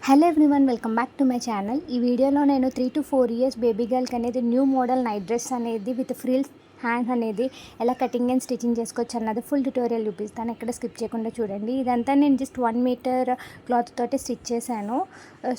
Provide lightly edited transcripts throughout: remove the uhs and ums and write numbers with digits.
Hello everyone, welcome back to my channel. ఈ వీడియోలో నేను 3 to 4 ఇయర్స్ బేబీ గర్ల్కి అనేది న్యూ మోడల్ నైట్ డ్రెస్ అనేది విత్ ఫ్రిల్స్ హ్యాండ్ అనేది ఎలా కటింగ్ అండ్ స్టిచ్చింగ్ చేసుకోవచ్చు అన్నది ఫుల్ ట్యూటోరియల్ చూపిస్తాను. ఎక్కడ స్కిప్ చేయకుండా చూడండి. ఇదంతా నేను జస్ట్ 1 మీటర్ క్లాత్ తోటి స్టిచ్ చేశాను.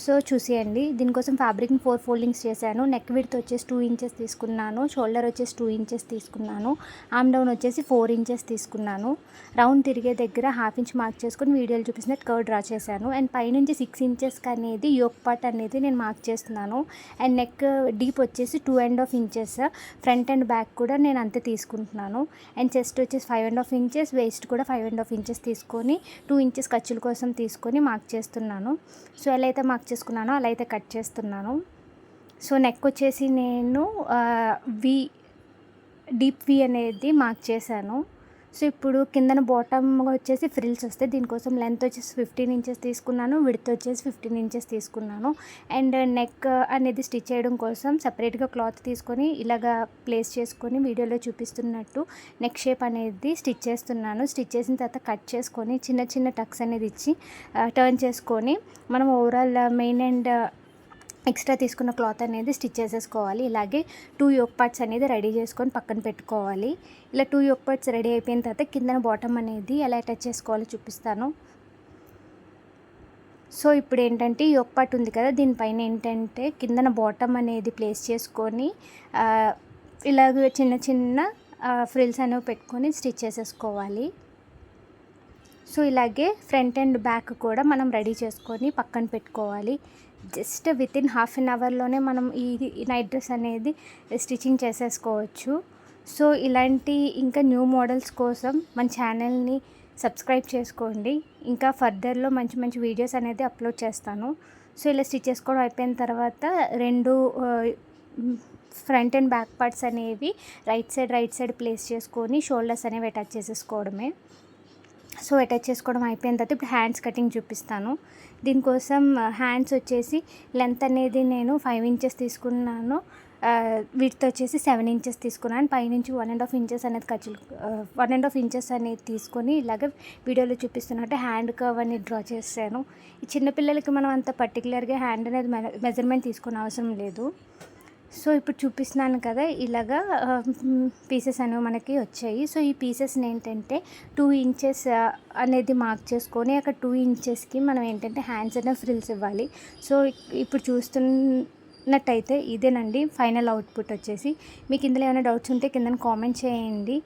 సో చూసేయండి. దీనికోసం ఫ్యాబ్రిక్ని 4 ఫోల్డింగ్స్ చేశాను. నెక్ విడ్త్ వచ్చేసి 2 ఇంచెస్ తీసుకున్నాను. షోల్డర్ వచ్చేసి 2 ఇంచెస్ తీసుకున్నాను. ఆర్మ్ డౌన్ వచ్చేసి 4 ఇంచెస్ తీసుకున్నాను. రౌండ్ తిరిగే దగ్గర 1/2 ఇంచ్ మార్క్ చేసుకుని వీడియోలో చూపిస్తున్నట్టు కర్వ్ డ్రా చేశాను. అండ్ పైనుంచి 6 ఇంచెస్కి అనేది యోక్ పార్ట్ అనేది నేను మార్క్ చేస్తున్నాను. అండ్ నెక్ డీప్ వచ్చేసి 2.5 ఇంచెస్. ఫ్రంట్ అండ్ బ్యాక్ కూడా నేను అంతే తీసుకుంటున్నాను. అండ్ చెస్ట్ వచ్చేసి 5.5 ఇంచెస్, వేస్ట్ కూడా 5.5 ఇంచెస్ తీసుకొని 2 ఇంచెస్ ఖర్చుల కోసం తీసుకొని మార్క్ చేస్తున్నాను. సో ఎలా అయితే మార్క్ చేసుకున్నానో అలా అయితే కట్ చేస్తున్నాను. సో నెక్ వచ్చేసి నేను డీప్ వి అనేది మార్క్ చేశాను. సో ఇప్పుడు కిందన బాటమ్ వచ్చేసి ఫ్రిల్స్ వస్తాయి. దీనికోసం లెంత్ వచ్చేసి 15 ఇంచెస్ తీసుకున్నాను. విడ్త్ వచ్చేసి 15 ఇంచెస్ తీసుకున్నాను. అండ్ నెక్ అనేది స్టిచ్ చేయడం కోసం సపరేట్గా క్లాత్ తీసుకొని ఇలాగా ప్లేస్ చేసుకొని వీడియోలో చూపిస్తున్నట్టు నెక్ షేప్ అనేది స్టిచ్ చేస్తున్నాను. స్టిచ్ చేసిన తర్వాత కట్ చేసుకొని చిన్న చిన్న టక్స్ అనేది ఇచ్చి టర్న్ చేసుకొని మనం ఓవరాల్ మెయిన్ అండ్ ఎక్స్ట్రా తీసుకున్న క్లాత్ అనేది స్టిచ్ చేసేసుకోవాలి. ఇలాగే 2 యోక్ పార్ట్స్ అనేది రెడీ చేసుకొని పక్కన పెట్టుకోవాలి. ఇలా 2 యోక్ పార్ట్స్ రెడీ అయిపోయిన తర్వాత కిందన బాటమ్ అనేది ఎలా అటాచ్ చేసుకోవాలో చూపిస్తాను. సో ఇప్పుడు ఏంటంటే యోక్ పార్ట్ ఉంది కదా, దీనిపైన ఏంటంటే కిందన బాటమ్ అనేది ప్లేస్ చేసుకొని ఇలాగ చిన్న చిన్న ఫ్రిల్స్ అనేవి పెట్టుకొని స్టిచ్ చేసేసుకోవాలి. సో ఇలాగే ఫ్రంట్ అండ్ బ్యాక్ కూడా మనం రెడీ చేసుకొని పక్కన పెట్టుకోవాలి. జస్ట్ వితిన్ 1/2 అవర్లోనే మనం ఈ నైట్ డ్రెస్ అనేది స్టిచ్చింగ్ చేసేసుకోవచ్చు. సో ఇలాంటి ఇంకా న్యూ మోడల్స్ కోసం మన ఛానల్ని సబ్స్క్రైబ్ చేసుకోండి. ఇంకా ఫర్దర్లో మంచి మంచి వీడియోస్ అనేది అప్లోడ్ చేస్తాను. సో ఇలా స్టిచ్ చేసుకోవడం అయిపోయిన తర్వాత 2 ఫ్రంట్ అండ్ బ్యాక్ పార్ట్స్ అనేవి రైట్ సైడ్ ప్లేస్ చేసుకొని షోల్డర్స్ అనేవి అటాచ్ చేసేసుకోవడమే. సో అటాచ్ చేసుకోవడం అయిపోయిన తర్వాత ఇప్పుడు హ్యాండ్స్ కటింగ్ చూపిస్తాను. దీనికోసం హ్యాండ్స్ వచ్చేసి లెంత్ అనేది నేను 5 ఇంచెస్ తీసుకున్నాను. విడ్త్ వచ్చేసి 7 ఇంచెస్ తీసుకున్నాను. పైనుంచి 1.5 ఇంచెస్ అనేది 1.5 ఇంచెస్ అనేది తీసుకొని ఇలాగ వీడియోలో చూపిస్తున్నట్టు హ్యాండ్ కర్వ్ అనేది డ్రా చేశాను. ఈ చిన్నపిల్లలకి మనం అంత పర్టికులర్గా హ్యాండ్ అనేది మెజర్మెంట్ తీసుకునే అవసరం లేదు. సో ఇప్పుడు చూపిస్తున్నాను కదా, ఇలాగా పీసెస్ అనేవి మనకి వచ్చాయి. సో ఈ పీసెస్ని ఏంటంటే 2 ఇంచెస్ అనేది మార్క్ చేసుకొని అక్కడ 2 ఇంచెస్కి మనం ఏంటంటే హ్యాండ్స్ అనేవి ఫ్రిల్స్ ఇవ్వాలి. సో ఇప్పుడు చూస్తున్నట్టయితే ఇదేనండి ఫైనల్ అవుట్పుట్ వచ్చేసి. మీకు ఇందులో ఏమైనా డౌట్స్ ఉంటే కింద కామెంట్ చేయండి.